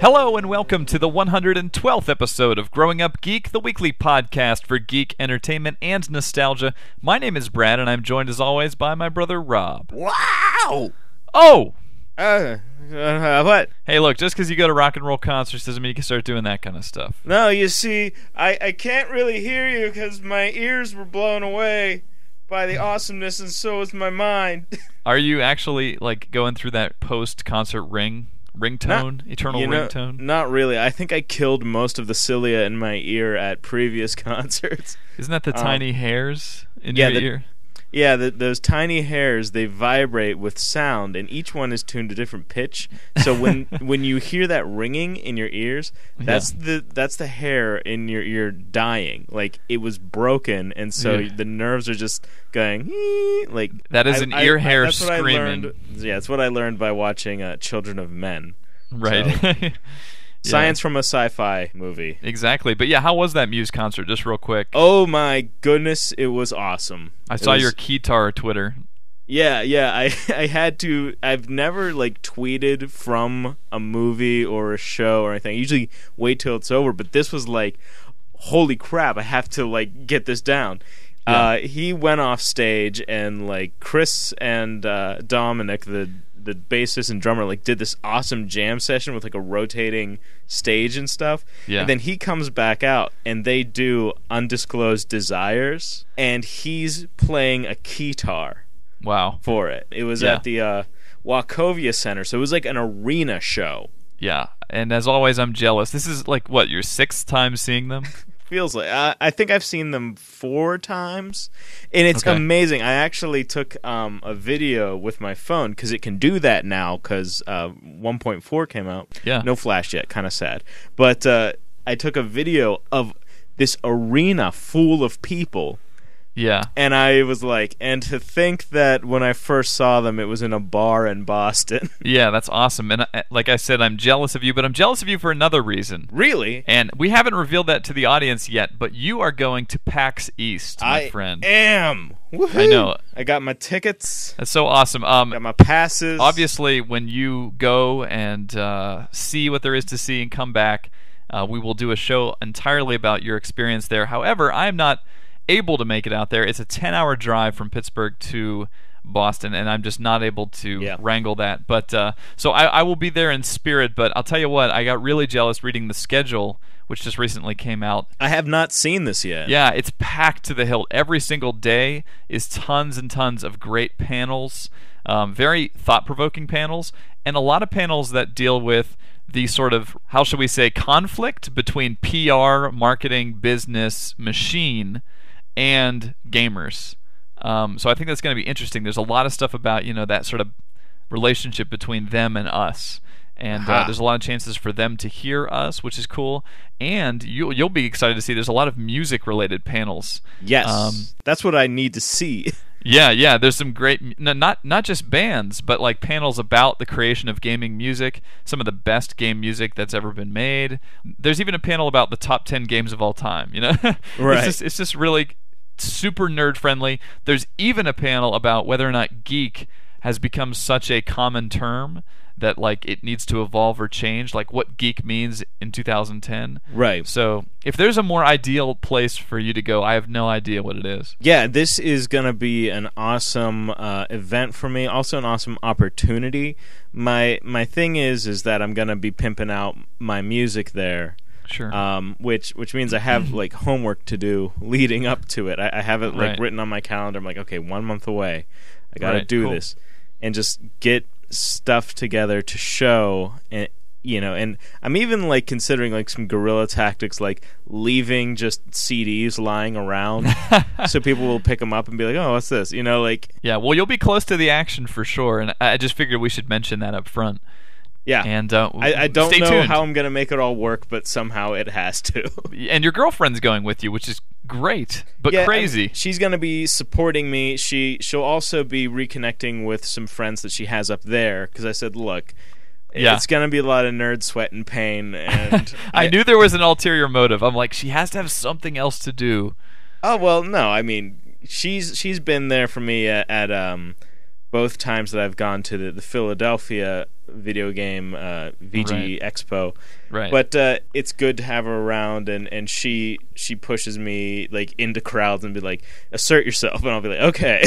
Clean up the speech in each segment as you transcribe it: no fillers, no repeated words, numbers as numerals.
Hello and welcome to the 112th episode of Growing Up Geek, the weekly podcast for geek entertainment and nostalgia. My name is Brad, and I'm joined as always by my brother Rob. Wow! Oh! What? Hey, look, just because you go to rock and roll concerts doesn't mean you can start doing that kind of stuff. No, you see, I can't really hear you because my ears were blown away by the awesomeness, and so was my mind. Are you actually, like, going through that post-concert ringtone? Eternal ringtone? Not really. I think I killed most of the cilia in my ear at previous concerts. Isn't that the tiny hairs in your ear? Yeah, those tiny hairs, they vibrate with sound, and each one is tuned to a different pitch. So when you hear that ringing in your ears, that's the hair in your ear dying. Like, it was broken, and so the nerves are just going, like... That is an ear hair screaming. That's what I learned by watching Children of Men. Right. So, science from a sci-fi movie. Exactly. But yeah, how was that Muse concert, just real quick? Oh my goodness, it was awesome. I saw your Keytar Twitter. Yeah, I had to. I've never tweeted from a movie or a show or anything. I usually wait till it's over, but this was like, holy crap, I have to get this down. Yeah. He went off stage, and Chris and Dominic, the bassist and drummer, did this awesome jam session with a rotating stage and stuff. Yeah. And then he comes back out and they do Undisclosed Desires, and he's playing a keytar. Wow. For it. It was at the Wachovia Center, so it was like an arena show. Yeah. And as always, I'm jealous. This is what, your sixth time seeing them? Feels like I think I've seen them 4 times, and it's amazing. I actually took a video with my phone because it can do that now because 1.4 came out. Yeah, no flash yet, kind of sad. But I took a video of this arena full of people. Yeah, and I was like, and to think that when I first saw them, it was in a bar in Boston. Yeah, that's awesome. And like I said, I'm jealous of you, but I'm jealous of you for another reason. Really? And we haven't revealed that to the audience yet, but you are going to PAX East, my friend. I am. Woohoo! I know. I got my tickets. That's so awesome. Got my passes. Obviously, when you go and see what there is to see and come back, we will do a show entirely about your experience there. However, I'm not able to make it out there. It's a 10-hour drive from Pittsburgh to Boston, and I'm just not able to wrangle that. But so I will be there in spirit, but I'll tell you what, I got really jealous reading the schedule, which just recently came out. I have not seen this yet. Yeah, it's packed to the hilt. Every single day is tons and tons of great panels, very thought-provoking panels, and a lot of panels that deal with the sort of, how shall we say, conflict between PR, marketing, business, machine, and gamers. So I think that's going to be interesting. There's a lot of stuff about that sort of relationship between them and us, and there's a lot of chances for them to hear us, which is cool. And you'll be excited to see there's a lot of music related panels. Yes, that's what I need to see. Yeah. There's some great, not just bands, but panels about the creation of gaming music, some of the best game music that's ever been made. There's even a panel about the top 10 games of all time. Right? It's just really super nerd friendly. There's even a panel about whether or not geek has become such a common term that it needs to evolve or change, what geek means in 2010. Right. So if there's a more ideal place for you to go, I have no idea what it is. Yeah, this is going to be an awesome event for me, also an awesome opportunity. My thing is that I'm going to be pimping out my music there. Sure. Which means I have homework to do leading up to it. I have it written on my calendar. I'm like, okay, 1 month away. I got to do this, and just get stuff together to show, and and I'm even considering some guerrilla tactics, leaving just CDs lying around so people will pick them up and be like, oh, what's this? Yeah, well, you'll be close to the action for sure, and I just figured we should mention that up front. Yeah, and I don't know tuned. how I'm going to make it all work, but somehow it has to. And your girlfriend's going with you, which is great, but crazy. She's going to be supporting me. She'll also be reconnecting with some friends that she has up there, because I said, look, it's going to be a lot of nerd sweat and pain. And I knew there was an ulterior motive. I'm like, she has to have something else to do. Oh, well, no. I mean, she's been there for me at both times that I've gone to the Philadelphia video game VG Expo. Right. But it's good to have her around, and she pushes me like into crowds and be like, assert yourself, and I'll be like, okay.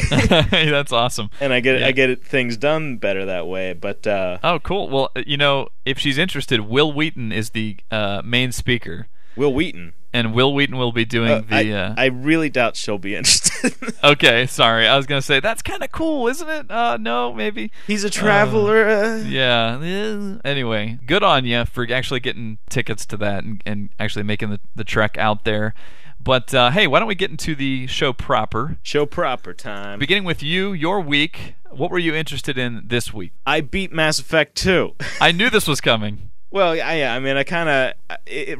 That's awesome. And I get things done better that way. But oh, cool. Well, if she's interested, Will Wheaton is the main speaker. Will Wheaton. And Will Wheaton will be doing the... I really doubt she'll be interested. Okay, sorry. I was going to say, that's kind of cool, isn't it? No, maybe. He's a traveler. Yeah. Anyway, good on you for actually getting tickets to that and actually making the trek out there. But, hey, why don't we get into the show proper? Show proper time. Beginning with you, your week. What were you interested in this week? I beat Mass Effect 2. I knew this was coming. Well, I mean, I kind of...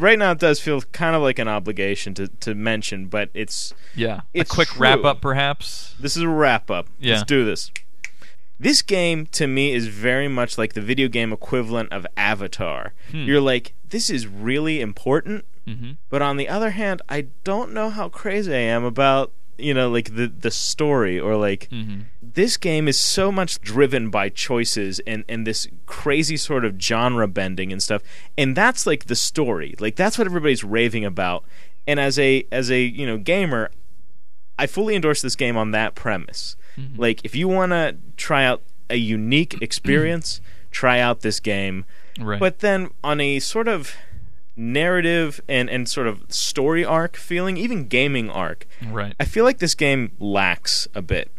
Right now it does feel kind of like an obligation to mention, but it's... Yeah, it's a quick true. wrap-up, perhaps? This is a wrap-up. Yeah. Let's do this. This game, to me, is very much like the video game equivalent of Avatar. You're like, this is really important, but on the other hand, I don't know how crazy I am about... like the story, or like this game is so much driven by choices and this crazy sort of genre bending and stuff, and that's like the story, like that's what everybody's raving about. And as a gamer, I fully endorse this game on that premise. Like if you want to try out a unique experience, try out this game. Right. But then on a sort of narrative and sort of story arc feeling, even gaming arc, right, I feel like this game lacks a bit.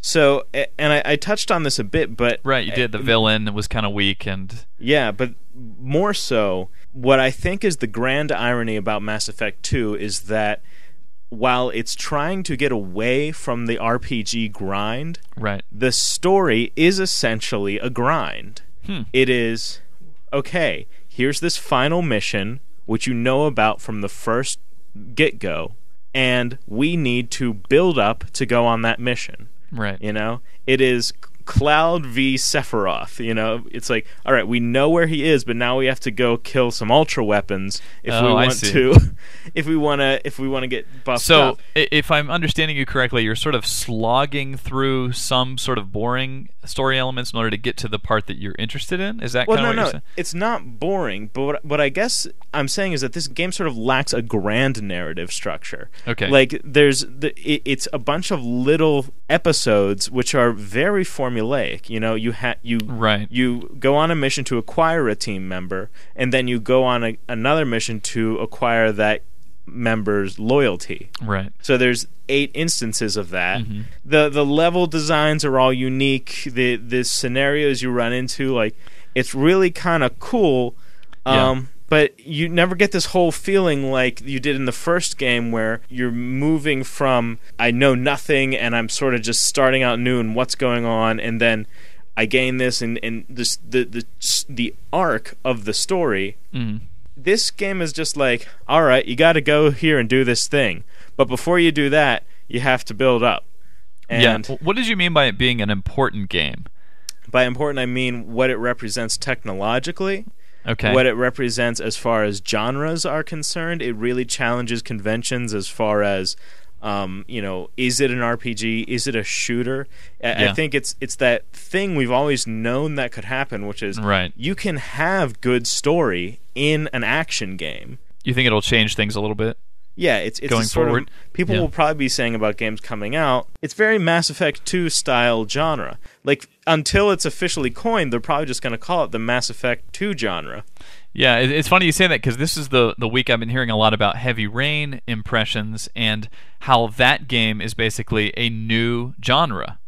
So, and I touched on this a bit, but... Right, you did. The villain was kind of weak, and... Yeah, but more so, what I think is the grand irony about Mass Effect 2 is that while it's trying to get away from the RPG grind, right, the story is essentially a grind. It is, okay, here's this final mission, which you know about from the first get-go, and we need to build up to go on that mission. Right. It is Cloud v Sephiroth. It's like, all right, we know where he is, but now we have to go kill some ultra weapons if we want to. If we want to get buffed up. So, if I'm understanding you correctly, you're sort of slogging through some sort of boring story elements in order to get to the part that you're interested in. Is that kind of what you're saying? It's not boring, but what I guess I'm saying is that this game sort of lacks a grand narrative structure. Okay. Like it's a bunch of little episodes which are very formulaic. You go on a mission to acquire a team member, and then you go on another mission to acquire that member's loyalty. Right. So there's 8 instances of that. The level designs are all unique. The scenarios you run into, like, it's really kind of cool. But you never get this whole feeling like you did in the first game, where you're moving from I know nothing and I'm sort of just starting out new and what's going on, and then I gain this and this the arc of the story. This game is just like, all right, you got to go here and do this thing, but before you do that, you have to build up. And what did you mean by it being an important game? By important, I mean what it represents technologically. Okay. What it represents as far as genres are concerned. It really challenges conventions as far as, is it an RPG? Is it a shooter? I think it's that thing we've always known that could happen, which is you can have good story in an action game. You think it'll change things a little bit? Yeah, it's going forward. People will probably be saying about games coming out, it's very Mass Effect 2 style genre. Like, until it's officially coined, they're probably just going to call it the Mass Effect 2 genre. Yeah, it's funny you say that, because this is the week I've been hearing a lot about Heavy Rain impressions and how that game is basically a new genre.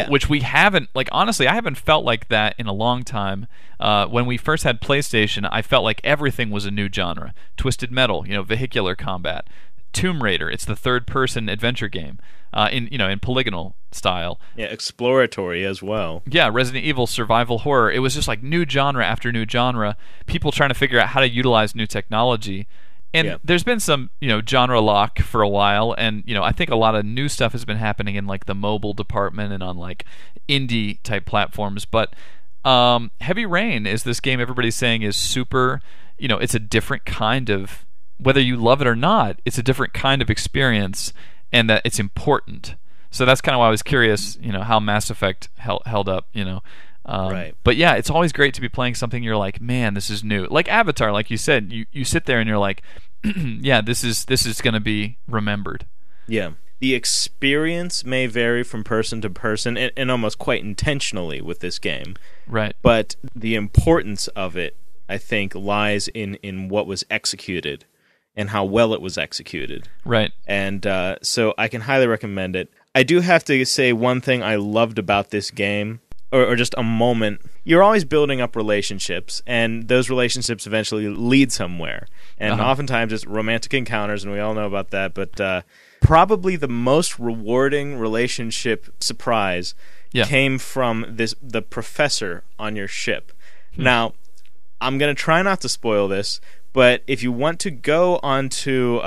Which we haven't, like, honestly, I haven't felt like that in a long time. When we first had PlayStation, I felt like everything was a new genre. Twisted Metal, vehicular combat. Tomb Raider, it's the third-person adventure game in polygonal style. Yeah, exploratory as well. Yeah, Resident Evil survival horror. It was just like new genre after new genre, people trying to figure out how to utilize new technology. And there's been some, genre lock for a while, and, I think a lot of new stuff has been happening in, like, the mobile department and on, like, indie-type platforms. But Heavy Rain is this game everybody's saying is super, it's a different kind of, whether you love it or not, it's a different kind of experience, and that it's important. So that's kind of why I was curious, how Mass Effect held up, Right. But yeah, it's always great to be playing something you're like, man, this is new. Like Avatar, like you said, you sit there and you're like, yeah, this is going to be remembered. Yeah. The experience may vary from person to person, and almost quite intentionally with this game. Right. But the importance of it, I think, lies in what was executed and how well it was executed. Right. And so I can highly recommend it. I do have to say one thing I loved about this game, or just a moment. You're always building up relationships, and those relationships eventually lead somewhere. And oftentimes it's romantic encounters, and we all know about that. But probably the most rewarding relationship surprise came from the professor on your ship. Now, I'm going to try not to spoil this, but if you want to go onto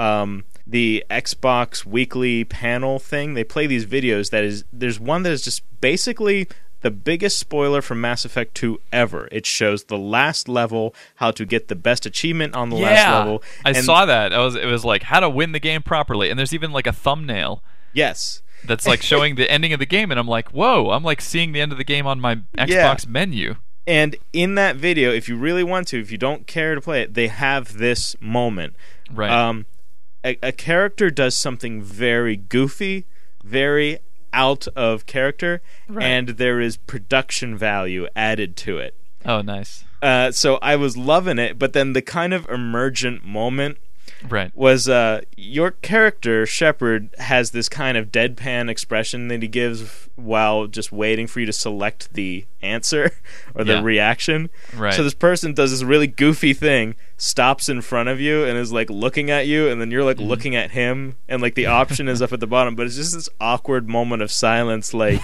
the Xbox weekly panel thing, they play these videos. There's one that is just basically the biggest spoiler from Mass Effect 2 ever. It shows the last level, how to get the best achievement on the last level. I saw that. It was like how to win the game properly, and there's even like a thumbnail. Yes. That's like showing the ending of the game, and I'm like, whoa, I'm like seeing the end of the game on my Xbox menu. And in that video, if you really want to, if you don't care to play it, they have this moment. Right. A character does something very goofy, very out of character, and there is production value added to it. Oh, nice. So I was loving it, but then the kind of emergent moment was your character, Shepard, has this kind of deadpan expression that he gives while just waiting for you to select the answer or the reaction. Right. So this person does this really goofy thing, stops in front of you and is like looking at you, and then you're like looking at him, and like the option is up at the bottom, but it's just this awkward moment of silence, like,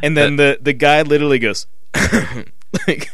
and then the guy literally goes like,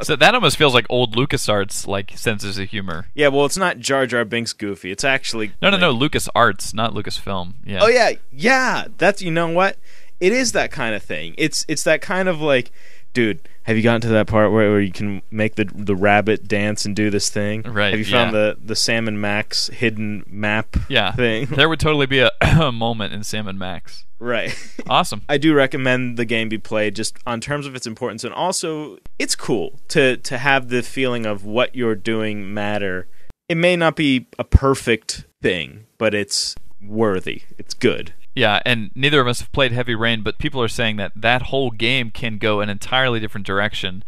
so that almost feels like old LucasArts like senses of humor. Yeah, well, it's not Jar Jar Binks goofy. It's actually no, LucasArts, not Lucasfilm. Yeah. Oh yeah. That's, you know what? It is that kind of thing. It's that kind of like, dude, have you gotten to that part where you can make the rabbit dance and do this thing? Right. Have you found the Sam and Max hidden map thing? There would totally be a moment in Sam and Max. Right. Awesome. I do recommend the game be played just on terms of its importance, and also it's cool to have the feeling of what you're doing matter. It may not be a perfect thing, but it's worthy. It's good. Yeah, and neither of us have played Heavy Rain, but people are saying that whole game can go an entirely different direction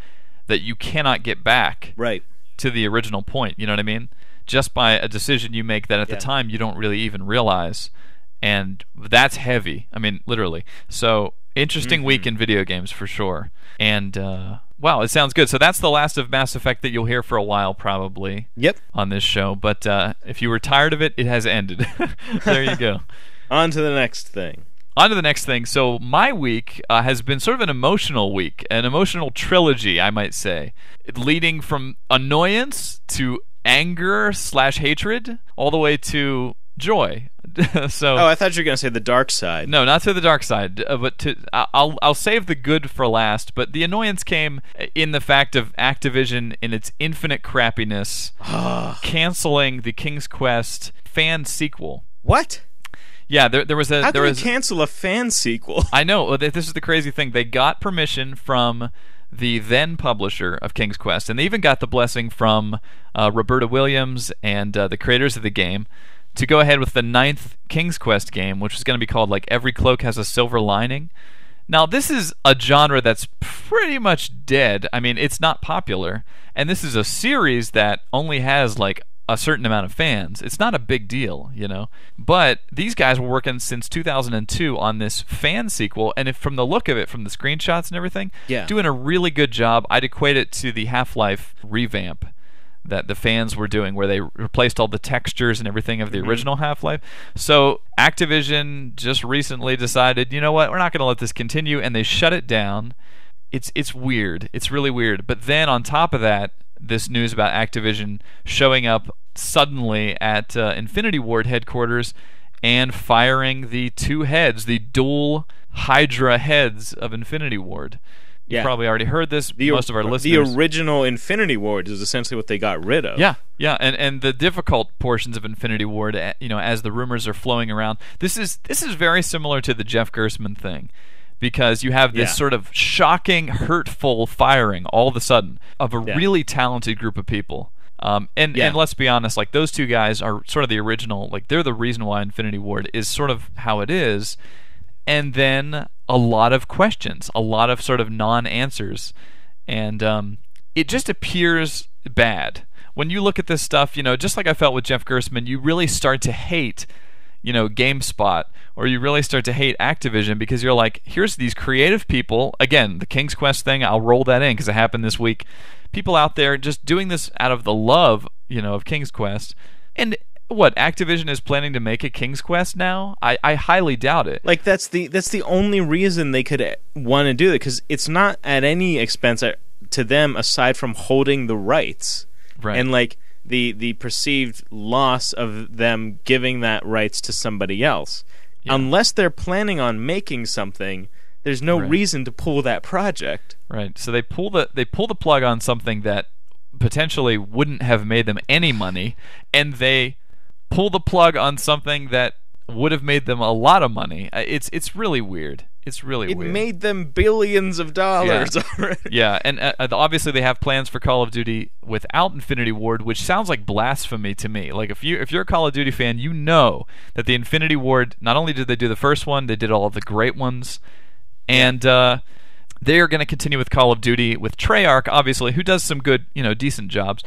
that you cannot get back to the original point. You know what I mean? Just by a decision you make that at the time you don't really even realize. And that's heavy. I mean, literally. So, interesting week in video games for sure. And, wow, it sounds good. So that's the last of Mass Effect that you'll hear for a while, probably, on this show. But if you were tired of it, it has ended. There you go. On to the next thing. So my week has been sort of an emotional week, an emotional trilogy, I might say, leading from annoyance to anger/hatred all the way to joy. So, I thought you were going to say the dark side. No, not to the dark side, but I'll save the good for last. But the annoyance came in the fact of Activision in its infinite crappiness canceling the King's Quest fan sequel. What? Yeah, there was a. How can we cancel a fan sequel? I know. This is the crazy thing. They got permission from the then publisher of King's Quest, and they even got the blessing from Roberta Williams and the creators of the game to go ahead with the 9th King's Quest game, which is going to be called like Every Cloak Has a Silver Lining. Now, this is a genre that's pretty much dead. I mean, it's not popular, and this is a series that only has like a certain amount of fans. It's not a big deal, you know. But these guys were working since 2002 on this fan sequel, and if from the look of it, from the screenshots and everything, doing a really good job. I'd equate it to the Half-Life revamp that the fans were doing, where they replaced all the textures and everything of the original Half-Life. So Activision just recently decided, you know what, we're not going to let this continue, and they shut it down. It's weird. It's really weird. But then on top of that, this news about Activision showing up suddenly at Infinity Ward headquarters and firing the two heads, the dual Hydra heads of Infinity Ward. You've probably already heard this. Most of our listeners. The original Infinity Ward is essentially what they got rid of. Yeah, and the difficult portions of Infinity Ward, as the rumors are flowing around, this is very similar to the Jeff Gerstmann thing, because you have this sort of shocking, hurtful firing all of a sudden of a really talented group of people. And let's be honest, like, those two guys are sort of the original, like, they're the reason why Infinity Ward is sort of how it is. And then a lot of questions, a lot of sort of non-answers, and it just appears bad. When you look at this stuff, just like I felt with Jeff Gerstmann, you really start to hate, GameSpot, or you really start to hate Activision, because you're like, here's these creative people, again, the King's Quest thing, I'll roll that in because it happened this week, people out there just doing this out of the love, of King's Quest, and what, Activision is planning to make a King's Quest now? I highly doubt it. Like, that's the only reason they could want to do it, because it's not at any expense to them aside from holding the rights. Right. And, like, the perceived loss of them giving that rights to somebody else. Yeah. Unless they're planning on making something, there's no reason to pull that project. Right. So they pull the plug on something that potentially wouldn't have made them any money, and they pull the plug on something that would have made them a lot of money. It's really weird. It's really weird. It made them billions of dollars already. Yeah, and obviously they have plans for Call of Duty without Infinity Ward, which sounds like blasphemy to me. Like, if you're a Call of Duty fan, you know that the Infinity Ward, not only did they do the first one, they did all of the great ones, and they are going to continue with Call of Duty with Treyarch, obviously, who does some good, decent jobs.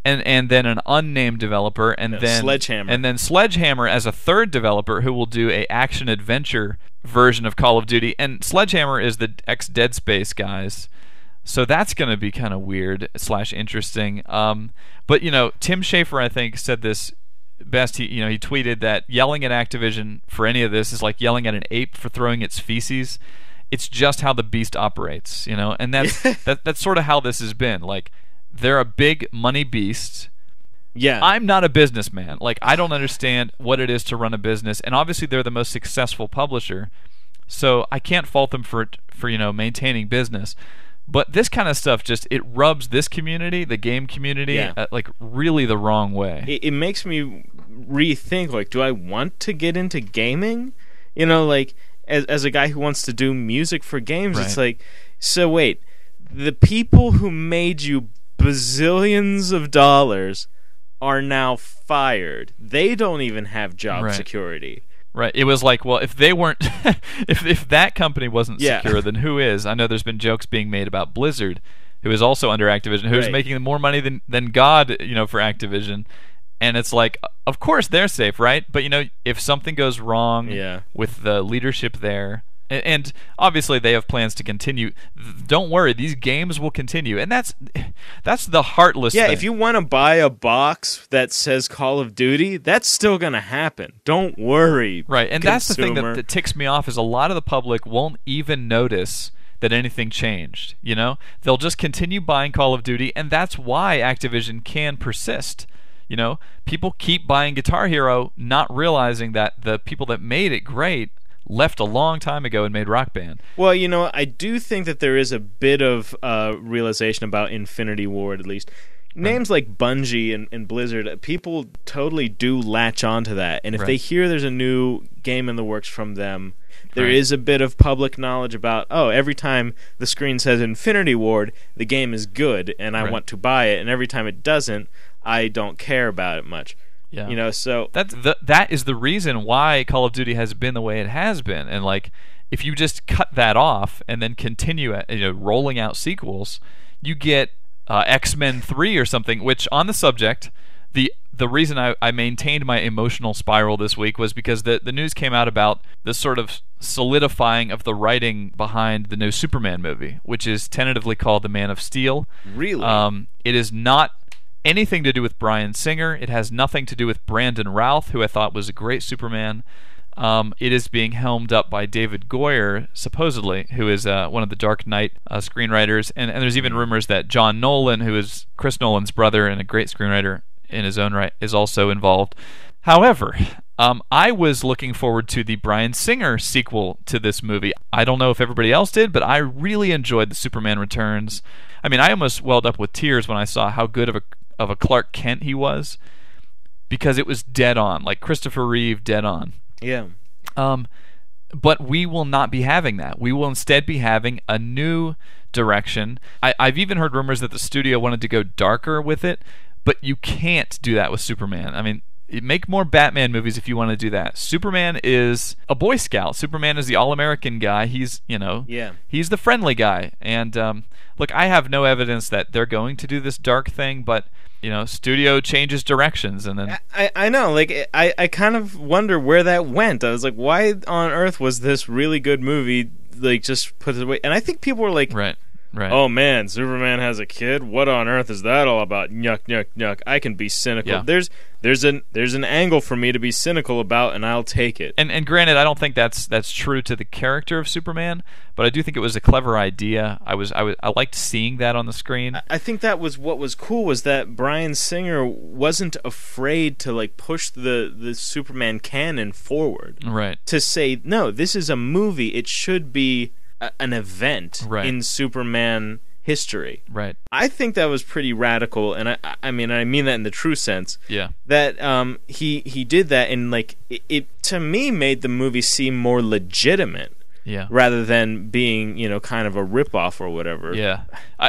And then an unnamed developer, and then Sledgehammer as a third developer who will do a action adventure version of Call of Duty. And Sledgehammer is the ex-Dead Space guys, so that's going to be kind of weird / interesting. But Tim Schafer, I think, said this best. He tweeted that yelling at Activision for any of this is like yelling at an ape for throwing its feces. It's just how the beast operates, and that's sort of how this has been. Like, they're a big money beast. Yeah. I'm not a businessman. Like, I don't understand what it is to run a business, and obviously they're the most successful publisher, so I can't fault them for maintaining business. But this kind of stuff it rubs this community, the game community, like, really the wrong way. It makes me rethink, like, do I want to get into gaming? Like, as a guy who wants to do music for games, It's like, so wait, the people who made you bazillions of dollars are now fired. They don't even have job security. Right. It was like, well, if they weren't, if that company wasn't secure, then who is? I know there's been jokes being made about Blizzard, who is also under Activision, who's making more money than God, for Activision. And it's like, of course they're safe, right? But if something goes wrong with the leadership there. And obviously they have plans to continue. Don't worry, these games will continue, and that's the heartless thing. Yeah, if you want to buy a box that says Call of Duty, that's still going to happen. Don't worry. Right, and that's the thing that ticks me off, is a lot of the public won't even notice that anything changed. They'll just continue buying Call of Duty, and that's why Activision can persist. People keep buying Guitar Hero, not realizing that the people that made it great left a long time ago and made Rock Band. Well, I do think that there is a bit of realization about Infinity Ward, at least. Names like Bungie and Blizzard, people totally do latch onto that. And if they hear there's a new game in the works from them, there is a bit of public knowledge about, every time the screen says Infinity Ward, the game is good, and I want to buy it. And every time it doesn't, I don't care about it much. Yeah. So that is the reason why Call of Duty has been the way it has been. And, like, if you just cut that off and then continue rolling out sequels, you get X-Men 3 or something. Which, on the subject, the reason I maintained my emotional spiral this week was because the news came out about this sort of solidifying of the writing behind the new Superman movie, which is tentatively called The Man of Steel. Really? It is not anything to do with Bryan Singer. It has nothing to do with Brandon Routh, who I thought was a great Superman. It is being helmed up by David Goyer, supposedly, who is one of the Dark Knight screenwriters. And there's even rumors that John Nolan, who is Chris Nolan's brother and a great screenwriter in his own right, is also involved. However, I was looking forward to the Bryan Singer sequel to this movie. I don't know if everybody else did, but I really enjoyed the Superman Returns. I mean, I almost welled up with tears when I saw how good of a Clark Kent he was, because it was dead on, like Christopher Reeve dead on. Yeah. But we will not be having that. We will instead be having a new direction. I've even heard rumors that the studio wanted to go darker with it, but you can't do that with Superman. I mean, make more Batman movies if you want to do that. Superman is a Boy Scout. Superman is the all-American guy. He's, he's the friendly guy. And look, I have no evidence that they're going to do this dark thing, but studio changes directions, and then I know, like I kind of wonder where that went. I was like, why on earth was this really good movie like just put it away? And I think people were like, right. Oh man, Superman has a kid. What on earth is that all about? Yuck, yuck, yuck. I can be cynical. Yeah. There's an angle for me to be cynical about, and I'll take it. And granted, I don't think that's true to the character of Superman, but I do think it was a clever idea. I liked seeing that on the screen. I think that was what was cool, was that Bryan Singer wasn't afraid to like push the Superman canon forward. Right. To say, no, this is a movie. It should be an event in Superman history. Right. I think that was pretty radical, and I mean that in the true sense. Yeah. That he did that, and like it to me made the movie seem more legitimate. Yeah. Rather than being, kind of a ripoff or whatever. Yeah.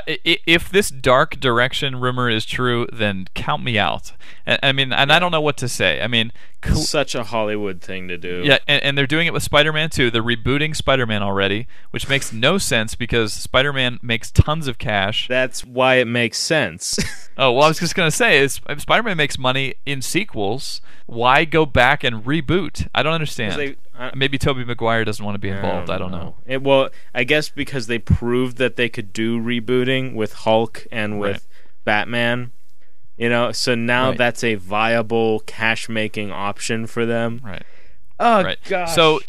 If this dark direction rumor is true, then count me out. I mean, I don't know what to say. I mean, such a Hollywood thing to do. Yeah, and they're doing it with Spider-Man too. They're rebooting Spider-Man already, which makes no sense because Spider-Man makes tons of cash. That's why it makes sense. Oh, well, I was just going to say, if Spider-Man makes money in sequels, why go back and reboot? I don't understand. Maybe Tobey Maguire doesn't want to be involved. I don't know. Well, I guess because they proved that they could do rebooting with Hulk and with Batman. So now that's a viable cash-making option for them. Right. Oh, gosh. So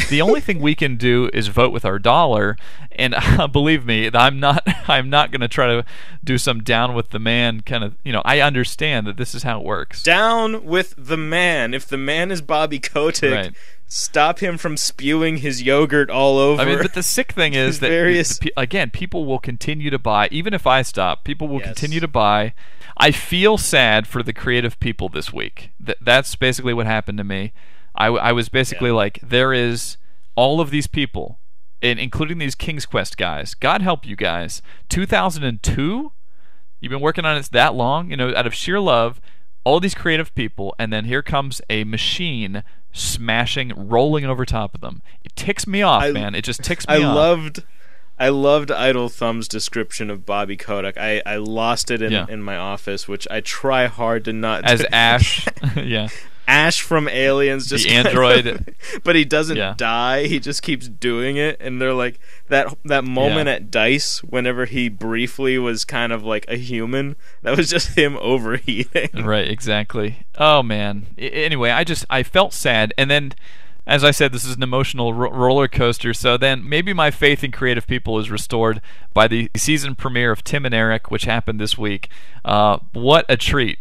the only thing we can do is vote with our dollar, and believe me, I'm not going to try to do some down with the man kind of. I understand that this is how it works. Down with the man. If the man is Bobby Kotick, stop him from spewing his yogurt all over. I mean, but the sick thing is that again, people will continue to buy, even if I stop. People will continue to buy. I feel sad for the creative people this week. That's basically what happened to me. I was basically like, there is all of these people, including these King's Quest guys. God help you guys. 2002? You've been working on it that long? Out of sheer love, all these creative people, and then here comes a machine smashing, rolling over top of them. It ticks me off, man. It just ticks me off. I loved Idle Thumb's description of Bobby Kotick. I lost it in my office, which I try hard to not as Ash. Yeah. Ash from Aliens, just the android, but he doesn't die. He just keeps doing it, and they're like that moment at Dice whenever he briefly was kind of like a human. That was just him overheating. Right, exactly. Oh man. Anyway, I felt sad, and then, as I said, this is an emotional roller coaster. So then maybe my faith in creative people is restored by the season premiere of Tim and Eric, which happened this week. What a treat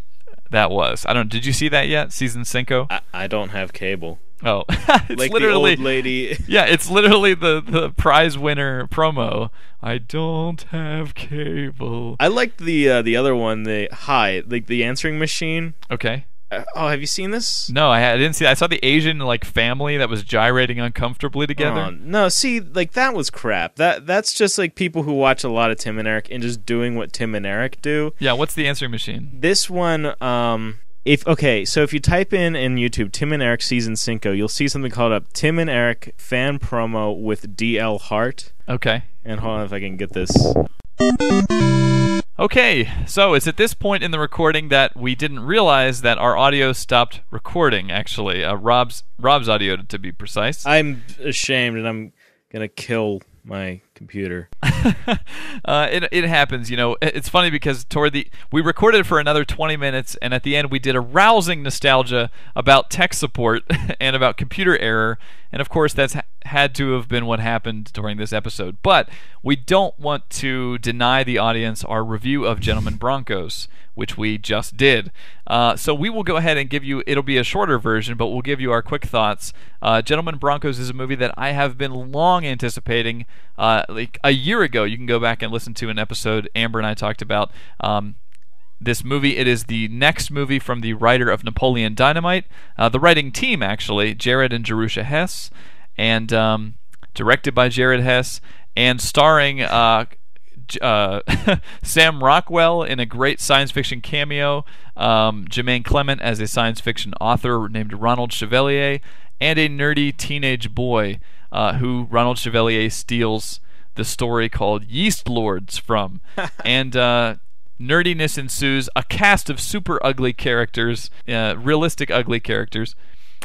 that was. Did you see that yet? Season 5? I don't have cable. Oh, it's like literally the old lady. Yeah, it's literally the prize winner promo. I don't have cable. I liked the other one, the answering machine. Okay. Have you seen this? No, I didn't see that. I saw the Asian family that was gyrating uncomfortably together. No, see, that was crap. That's just like people who watch a lot of Tim and Eric and just doing what Tim and Eric do. Yeah, what's the answering machine? This one, if you type in YouTube Tim and Eric season 5, you'll see something called up Tim and Eric fan promo with DL Hart. Okay. And hold on if I can get this. Okay, so it's at this point in the recording that we didn't realize that our audio stopped recording, actually. Rob's audio, to be precise. I'm ashamed, and I'm going to kill my computer. It happens, It's funny because we recorded for another 20 minutes, and at the end we did a rousing nostalgia about tech support and about computer error, and of course that's had to have been what happened during this episode. But we don't want to deny the audience our review of Gentlemen Broncos, which we just did. So we will go ahead and give you, it'll be a shorter version, but we'll give you our quick thoughts. Gentlemen Broncos is a movie that I have been long anticipating. Like a year ago, you can go back and listen to an episode Amber and I talked about this movie. It is the next movie from the writer of Napoleon Dynamite, the writing team actually, Jared and Jerusha Hess, and directed by Jared Hess, and starring Sam Rockwell in a great science fiction cameo, Jermaine Clement as a science fiction author named Ronald Chevalier, and a nerdy teenage boy who Ronald Chevalier steals the story called Yeast Lords from. And nerdiness ensues, a cast of super ugly characters, realistic ugly characters.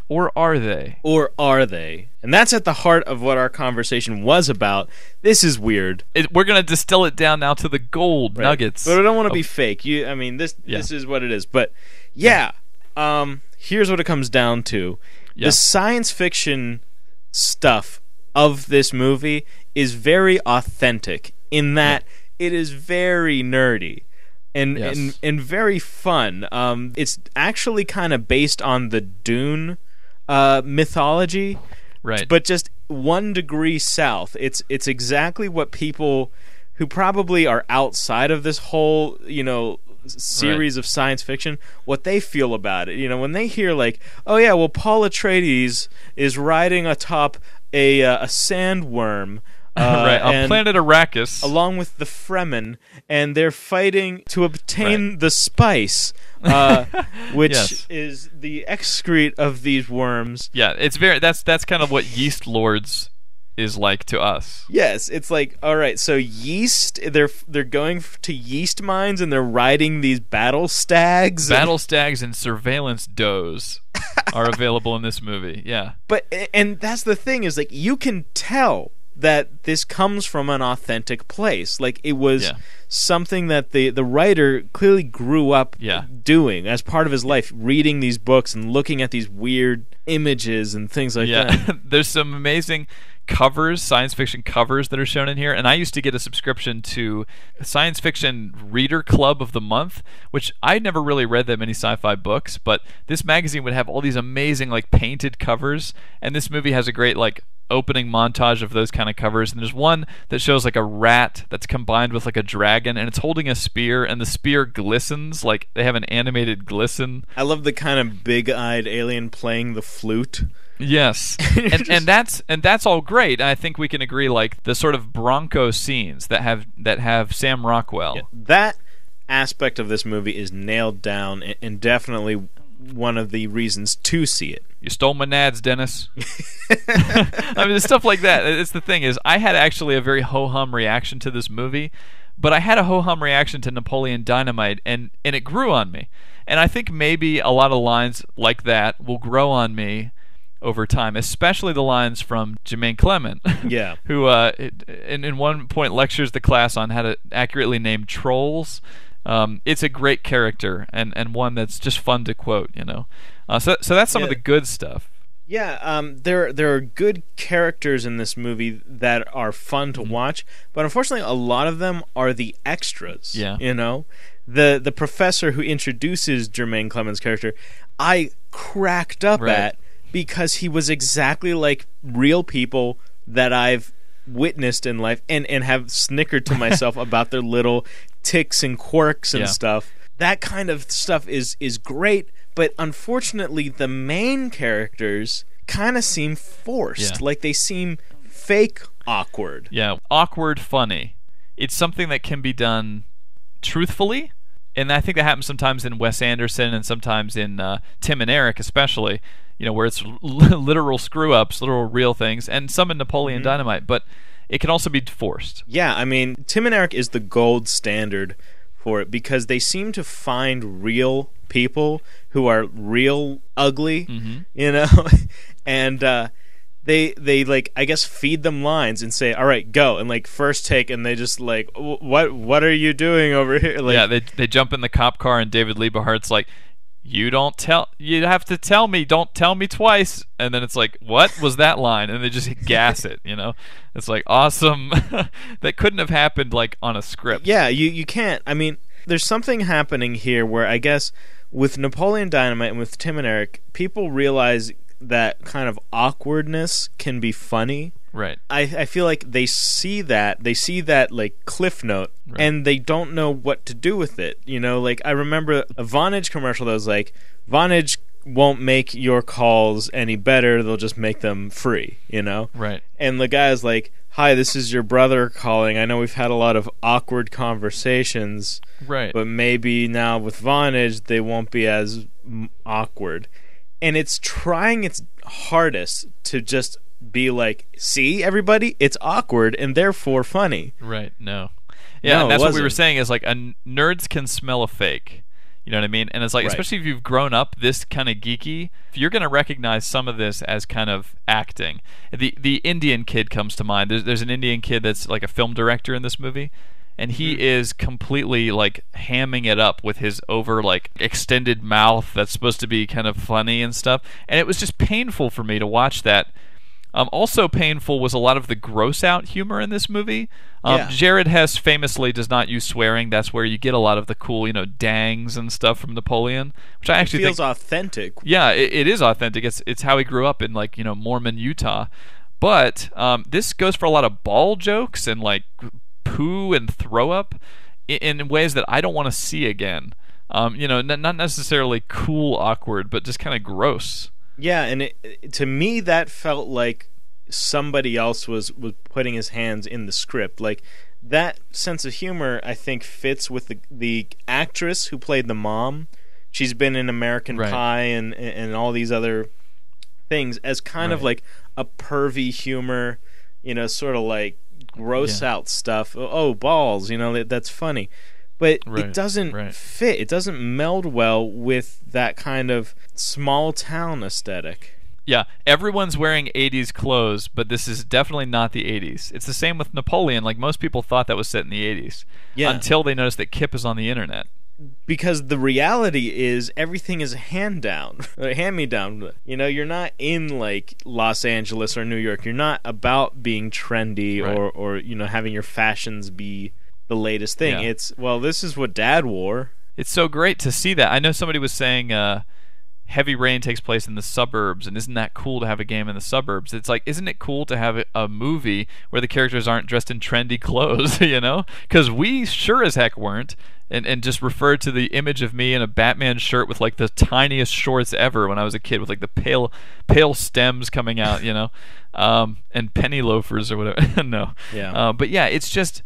Or are they? Or are they? And that's at the heart of what our conversation was about. This is weird. We're going to distill it down now to the gold nuggets. But I don't want to be fake. This is what it is. But here's what it comes down to. Yeah. The science fiction stuff of this movie is very authentic in that it is very nerdy. And very fun. It's actually kind of based on the Dune mythology, right? But just 1 degree south. It's exactly what people who probably are outside of this whole series of science fiction, what they feel about it. When they hear like, oh yeah, well Paul Atreides is riding atop a sandworm. Right, on planet Arrakis. Along with the Fremen, and they're fighting to obtain the spice, which is the excrete of these worms. Yeah, it's that's kind of what Yeast Lords is like to us. Yes, it's like, all right, so yeast, they're going to yeast mines and they're riding these battle stags. Battle stags and surveillance does are available in this movie. Yeah. And that's the thing is like you can tell that this comes from an authentic place. Like it was something that the writer clearly grew up doing as part of his life, reading these books and looking at these weird images and things like that. There's some amazing covers, science fiction covers that are shown in here, and I used to get a subscription to Science Fiction Reader Club of the Month, which I never really read that many sci-fi books, but this magazine would have all these amazing like painted covers, and this movie has a great like opening montage of those kind of covers, and there's one that shows like a rat that's combined with like a dragon, and it's holding a spear, and the spear glistens, like they have an animated glisten. I love the kind of big-eyed alien playing the flute. Yes, and that's all great. I think we can agree, like the sort of Bronco scenes that have Sam Rockwell. Yeah, that aspect of this movie is nailed down, and definitely one of the reasons to see it. You stole my nads, Dennis. I mean, stuff like that. It's the thing is, I had actually a very ho-hum reaction to this movie, but I had a ho-hum reaction to Napoleon Dynamite, and it grew on me. And I think maybe a lot of lines like that will grow on me over time, especially the lines from Jermaine Clement, who in one point lectures the class on how to accurately name trolls. It's a great character and one that's just fun to quote, So that's some of the good stuff. Yeah, there are good characters in this movie that are fun to watch, but unfortunately a lot of them are the extras. Yeah. The professor who introduces Jermaine Clement's character, I cracked up at, because he was exactly like real people that I've witnessed in life and have snickered to myself about their little ticks and quirks and stuff. That kind of stuff is great, but unfortunately the main characters kind of seem forced. Like they seem fake awkward. Yeah, awkward funny. It's something that can be done truthfully, and I think that happens sometimes in Wes Anderson and sometimes in Tim and Eric especially, where it's literal screw-ups, literal real things, and some in Napoleon Dynamite, but it can also be forced. Yeah, I mean, Tim and Eric is the gold standard for it because they seem to find real people who are real ugly, and they like, I guess, feed them lines and say, all right, go, and like first take, and they just like, what are you doing over here? Like, they jump in the cop car and David Lieberhart's like, you have to tell me, don't tell me twice. And then it's like, what was that line? And they just gas it, It's like, awesome. That couldn't have happened like on a script. Yeah, you can't. I mean, there's something happening here where I guess with Napoleon Dynamite and with Tim and Eric, people realize that kind of awkwardness can be funny. Right. I feel like they see that like cliff note, right, and they don't know what to do with it. Like I remember a Vonage commercial that was like, Vonage won't make your calls any better, they'll just make them free, Right. And the guy's like, hi, this is your brother calling. I know we've had a lot of awkward conversations, right, but maybe now with Vonage they won't be as awkward. And it's trying its hardest to just be like, see, everybody, it's awkward and therefore funny. Right. No. Yeah, no, and that's what we were saying is like nerds can smell a fake. You know what I mean? And it's like, right, especially if you've grown up this kind of geeky, you're going to recognize some of this as kind of acting. The Indian kid comes to mind. There's an Indian kid that's like a film director in this movie, and he is completely like hamming it up with his over like extended mouth that's supposed to be kind of funny and stuff. And it was just painful for me to watch that. Also painful was a lot of the gross out humor in this movie. Jared Hess famously does not use swearing. That's where you get a lot of the cool, dangs and stuff from Napoleon, which I actually feels think authentic. Yeah, it is authentic. It's how he grew up in like Mormon Utah. But this goes for a lot of ball jokes and like poo and throw up in ways that I don't want to see again. Not necessarily cool, awkward, but just kind of gross. Yeah, and to me that felt like somebody else was putting his hands in the script. Like that sense of humor, I think, fits with the actress who played the mom. She's been in American right. Pie and all these other things as kind right. of like a pervy humor, sort of like gross out stuff. Oh, balls, that's funny. But right. it doesn't right. fit. It doesn't meld well with that kind of small town aesthetic. Yeah, everyone's wearing 80s clothes, but this is definitely not the 80s. It's the same with Napoleon. Like, most people thought that was set in the 80s. Yeah. Until they noticed that Kip is on the internet. Because the reality is everything is hand-down, hand-me-down. You're not in, like, Los Angeles or New York. You're not about being trendy right. or having your fashions be the latest thing. Yeah. It's, well, this is what Dad wore. It's so great to see that. I know somebody was saying Heavy Rain takes place in the suburbs, and isn't that cool to have a game in the suburbs? It's like, isn't it cool to have a movie where the characters aren't dressed in trendy clothes, Because we sure as heck weren't, and just referred to the image of me in a Batman shirt with like the tiniest shorts ever when I was a kid with like the pale stems coming out, and penny loafers or whatever. No. Yeah. But yeah, it's just...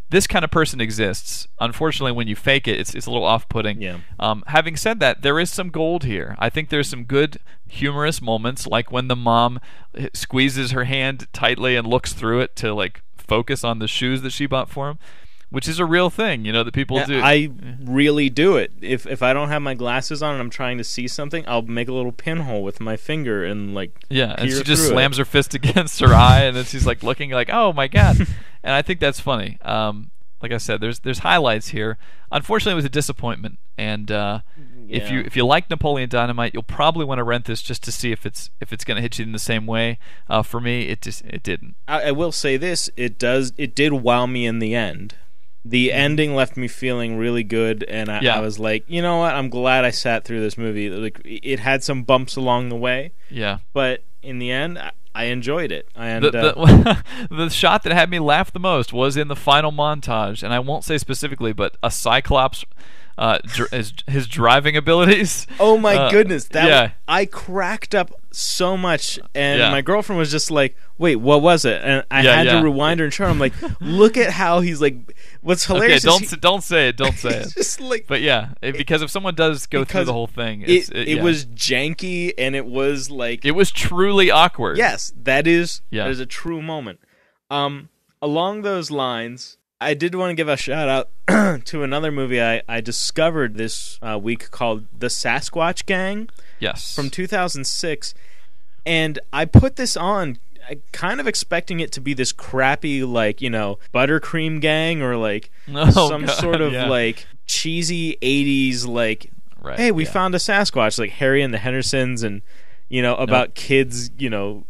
This kind of person exists. Unfortunately, when you fake it, it's a little off-putting. Yeah. Having said that, there is some gold here. I think there's some good humorous moments, like when the mom squeezes her hand tightly and looks through it to like focus on the shoes that she bought for him, which is a real thing, that people do. I really do it. If I don't have my glasses on and I'm trying to see something, I'll make a little pinhole with my finger and like and she just slams her fist against her eye, and then she's like looking like, oh my god. And I think that's funny. Like I said, there's highlights here. Unfortunately, it was a disappointment. And if you like Napoleon Dynamite, you'll probably want to rent this just to see if it's going to hit you in the same way. For me, it didn't. I will say this: it did wow me in the end. The ending left me feeling really good, and I was like, you know what? I'm glad I sat through this movie. Like, it had some bumps along the way. Yeah. But in the end, I enjoyed it. And the shot that had me laugh the most was in the final montage, and I won't say specifically, but a Cyclops, his driving abilities. Oh my goodness! I cracked up so much, and my girlfriend was just like, "Wait, what was it?" And I had to rewind her and show her. I'm like, "Look at how he's like." What's hilarious? Okay, don't say it. Don't say it. Just like, but because if someone does go through the whole thing, it was janky, and it was like it was truly awkward. Yes, that is a true moment. Along those lines, I did want to give a shout out to another movie I discovered this week called The Sasquatch Gang. Yes, from 2006, and I put this on. Kind of expecting it to be this crappy, like, buttercream gang or like sort of like cheesy 80s like Right. hey, we yeah. found a Sasquatch, like Harry and the Hendersons, and about kids,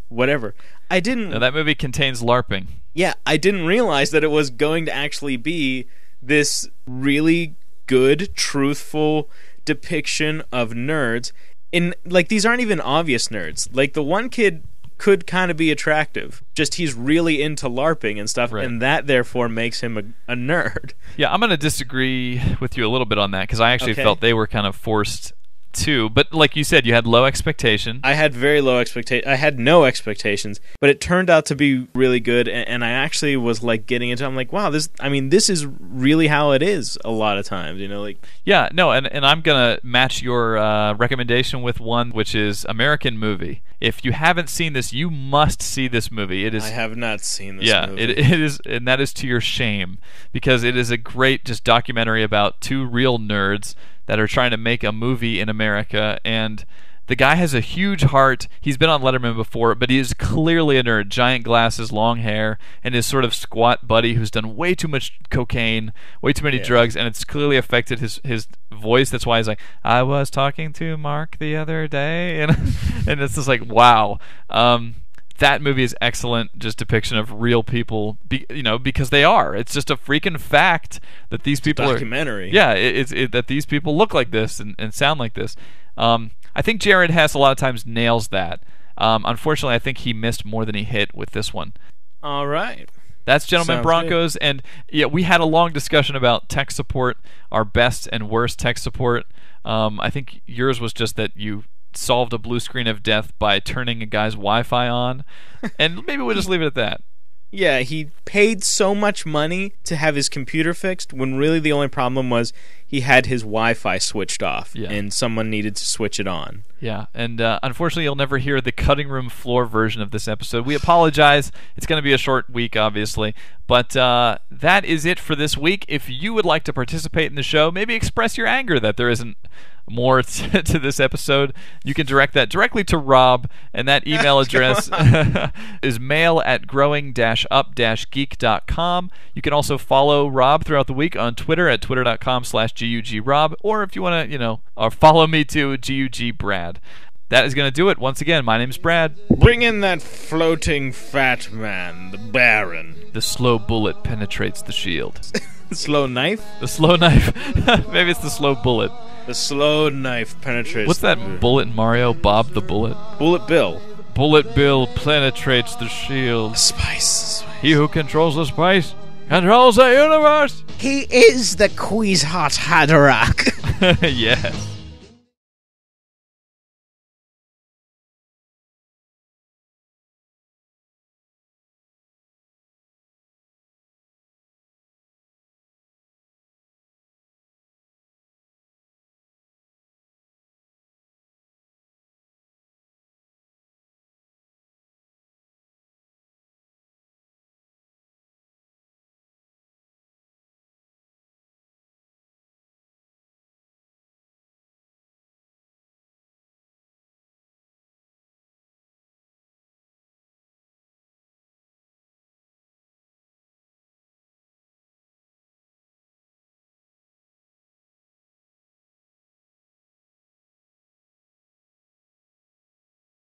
whatever. I didn't. No, that movie contains LARPing. Yeah, I didn't realize that it was going to actually be this really good, truthful depiction of nerds. These aren't even obvious nerds. Like, the one kid could kind of be attractive. Just he's really into LARPing and stuff, right. and that therefore makes him a nerd. Yeah, I'm going to disagree with you a little bit on that, because I actually felt they were kind of forced too. But like you said, you had low expectation. I had very low expectations. I had no expectations, but it turned out to be really good, and I actually was like getting into it. I'm like, wow, this is really how it is a lot of times, Yeah, no, and I'm going to match your recommendation with one, which is American Movie. If you haven't seen this, you must see this movie. It is. I have not seen this movie. Yeah, it is, and that is to your shame, because it is a great just documentary about two real nerds that are trying to make a movie in America, and the guy has a huge heart. He's been on Letterman before, but he is clearly a nerd. Giant glasses, long hair, and his sort of squat buddy who's done way too much cocaine, way too many drugs, and it's clearly affected his voice. That's why he's like, I was talking to Mark the other day, and and it's just like, wow. That movie is excellent, just depiction of real people, because they are. It's just a freaking fact that these people documentary. Yeah, it's that these people look like this and sound like this. I think Jared Hess a lot of times nails that. Unfortunately, I think he missed more than he hit with this one. All right. That's Gentlemen Sounds Broncos, good. and yeah, we had a long discussion about tech support, our best and worst tech support. I think yours was just that you solved a blue screen of death by turning a guy's Wi-Fi on, and maybe we'll just leave it at that. Yeah, he paid so much money to have his computer fixed when really the only problem was he had his Wi-Fi switched off, and someone needed to switch it on. Yeah, and unfortunately you'll never hear the cutting room floor version of this episode. We apologize. It's going to be a short week, obviously. But that is it for this week. If you would like to participate in the show, maybe express your anger that there isn't more to this episode, you can direct that directly to Rob, and that email address is mail@growing-up-geek.com. You can also follow Rob throughout the week on Twitter at twitter.com/GUGRob, or if you want to, or follow me too, GUGBrad. That is going to do it. Once again, my name's Brad. Bring in that floating fat man, the Baron. The slow bullet penetrates the shield. The slow knife? The slow knife. Maybe it's the slow bullet. The slow knife penetrates. What's that bullet in Mario? Bob the Bullet? Bullet Bill. Bullet Bill penetrates the shield. Spice. He who controls the spice controls the universe. He is the Queeshot Haderach. Yes.